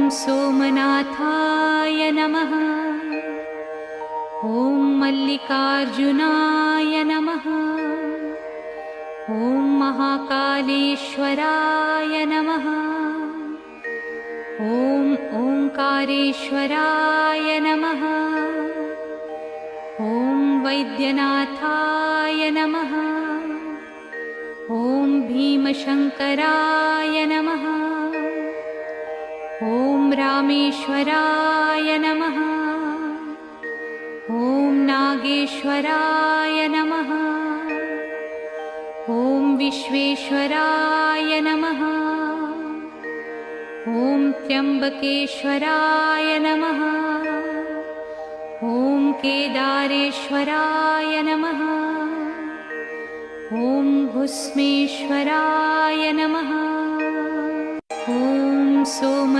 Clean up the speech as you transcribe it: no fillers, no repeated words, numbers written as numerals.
सोमनाथाय नमः। ॐ मल्लिकार्जुनाय नमः। ॐ महाकालेश्वराय नमः। ॐ ओंकारेश्वराय नमः। ॐ वैद्यनाथाय नमः। ॐ भीमशंकराय नमः। ॐ रामेश्वराय नमः। ॐ नागेश्वराय नमः। ॐ विश्वेश्वराय नमः। ॐ त्र्यंबकेश्वराय नमः। ॐ केदारेश्वराय नमः। ॐ भुस्मेश्वराय नमः। ॐ सोम